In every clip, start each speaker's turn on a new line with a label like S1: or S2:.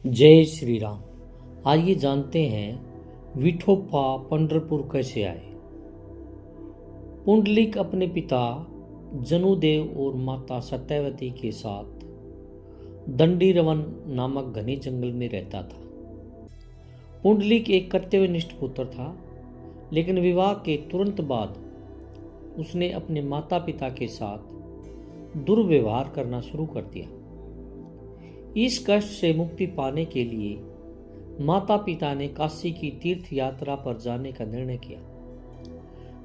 S1: जय श्री राम। आइए जानते हैं विठोबा पंढरपुर कैसे आए। पुंडलिक अपने पिता जनुदेव और माता सत्यवती के साथ दंडीरवन नामक घने जंगल में रहता था। पुंडलिक एक कर्तव्यनिष्ठ पुत्र था, लेकिन विवाह के तुरंत बाद उसने अपने माता पिता के साथ दुर्व्यवहार करना शुरू कर दिया। इस कष्ट से मुक्ति पाने के लिए माता पिता ने काशी की तीर्थ यात्रा पर जाने का निर्णय किया।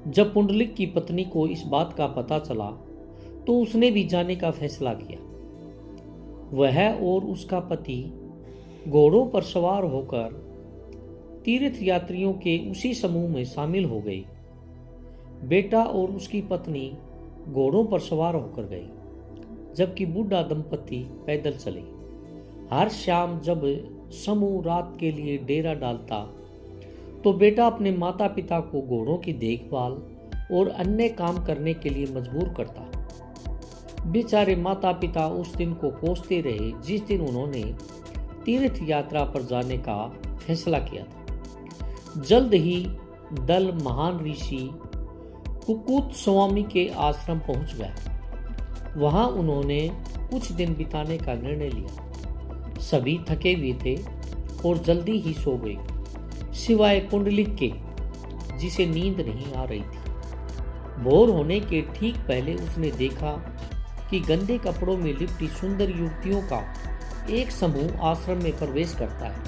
S1: जब पुंडलिक की पत्नी को इस बात का पता चला तो उसने भी जाने का फैसला किया। वह और उसका पति घोड़ों पर सवार होकर तीर्थ यात्रियों के उसी समूह में शामिल हो गई। बेटा और उसकी पत्नी घोड़ों पर सवार होकर गए, जबकि बूढ़ा दंपति पैदल चले। हर शाम जब समूह रात के लिए डेरा डालता तो बेटा अपने माता पिता को घोड़ों की देखभाल और अन्य काम करने के लिए मजबूर करता। बेचारे माता पिता उस दिन को कोसते रहे जिस दिन उन्होंने तीर्थ यात्रा पर जाने का फैसला किया था। जल्द ही दल महान ऋषि कुकुत स्वामी के आश्रम पहुंच गया। वहां उन्होंने कुछ दिन बिताने का निर्णय लिया। सभी थके हुए थे और जल्दी ही सो गए, सिवाय पुंडलिक के, जिसे नींद नहीं आ रही थी। भोर होने के ठीक पहले उसने देखा कि गंदे कपड़ों में लिपटी सुंदर युवतियों का एक समूह आश्रम में प्रवेश करता है,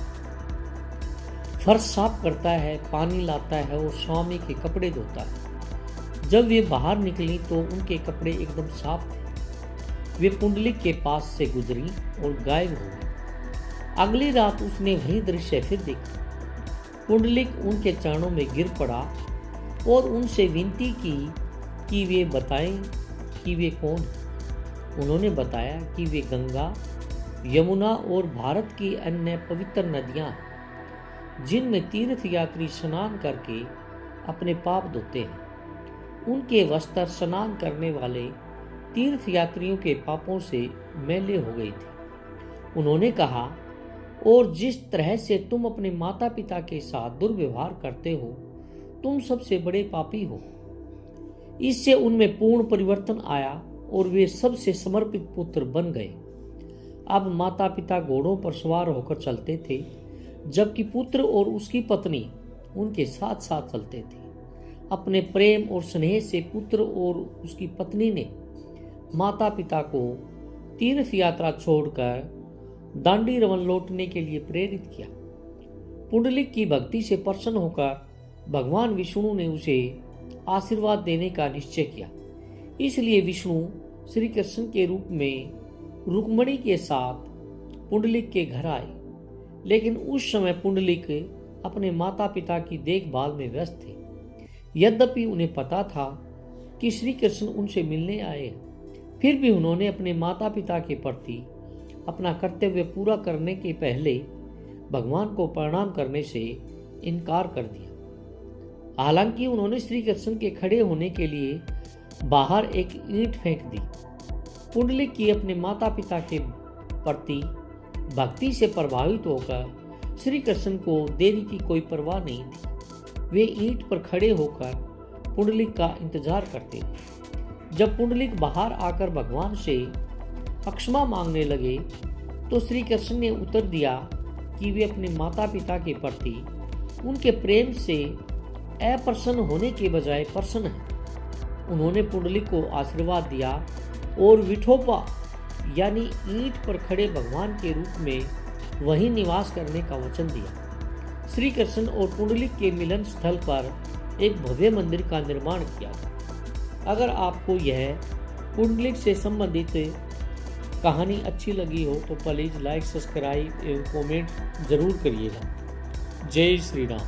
S1: फर्श साफ करता है, पानी लाता है और स्वामी के कपड़े धोता है। जब वे बाहर निकली तो उनके कपड़े एकदम साफ थे। वे पुंडलिक के पास से गुजरी और गायब हो गई। अगली रात उसने वही दृश्य फिर देखा। पुंडलिक उनके चरणों में गिर पड़ा और उनसे विनती की कि वे बताएं कि वे कौन हैं। उन्होंने बताया कि वे गंगा, यमुना और भारत की अन्य पवित्र नदियां हैं, जिनमें तीर्थ यात्री स्नान करके अपने पाप धोते हैं। उनके वस्त्र स्नान करने वाले तीर्थ यात्रियों के पापों से मैले हो गए थे। उन्होंने कहा, और जिस तरह से तुम अपने माता पिता के साथ दुर्व्यवहार करते हो, तुम सबसे बड़े पापी हो। इससे उनमें पूर्ण परिवर्तन आया और वे सबसे समर्पित पुत्र बन गए। अब माता पिता घोड़ों पर सवार होकर चलते थे, जबकि पुत्र और उसकी पत्नी उनके साथ साथ चलते थे। अपने प्रेम और स्नेह से पुत्र और उसकी पत्नी ने माता पिता को तीर्थ यात्रा छोड़कर दांडीरवन लौटने के लिए प्रेरित किया। पुंडलिक की भक्ति से प्रसन्न होकर भगवान विष्णु ने उसे आशीर्वाद देने का निश्चय किया। इसलिए विष्णु श्री कृष्ण के रूप में रुक्मिणी के साथ पुंडलिक के घर आए। लेकिन उस समय पुंडलिक अपने माता पिता की देखभाल में व्यस्त थे। यद्यपि उन्हें पता था कि श्री कृष्ण उनसे मिलने आए, फिर भी उन्होंने अपने माता पिता के प्रति अपना कर्तव्य पूरा करने के पहले भगवान को प्रणाम करने से इनकार कर दिया। हालांकि उन्होंने श्री कृष्ण के खड़े होने के लिए बाहर एक ईंट फेंक दी। पुंडलिक की अपने माता पिता के प्रति भक्ति से प्रभावित होकर श्री कृष्ण को देरी की कोई परवाह नहीं थी। वे ईंट पर खड़े होकर पुंडलिक का इंतजार करते थे। जब पुंडलिक बाहर आकर भगवान से क्षमा मांगने लगे तो श्री कृष्ण ने उत्तर दिया कि वे अपने माता पिता के प्रति उनके प्रेम से अप्रसन्न होने के बजाय प्रसन्न हैं। उन्होंने पुंडलिक को आशीर्वाद दिया और विठोबा यानी ईंट पर खड़े भगवान के रूप में वहीं निवास करने का वचन दिया। श्री कृष्ण और पुंडलिक के मिलन स्थल पर एक भव्य मंदिर का निर्माण किया। अगर आपको यह पुंडलिक से संबंधित कहानी अच्छी लगी हो तो प्लीज़ लाइक, सब्सक्राइब एवं कमेंट जरूर करिएगा। जय श्री राम।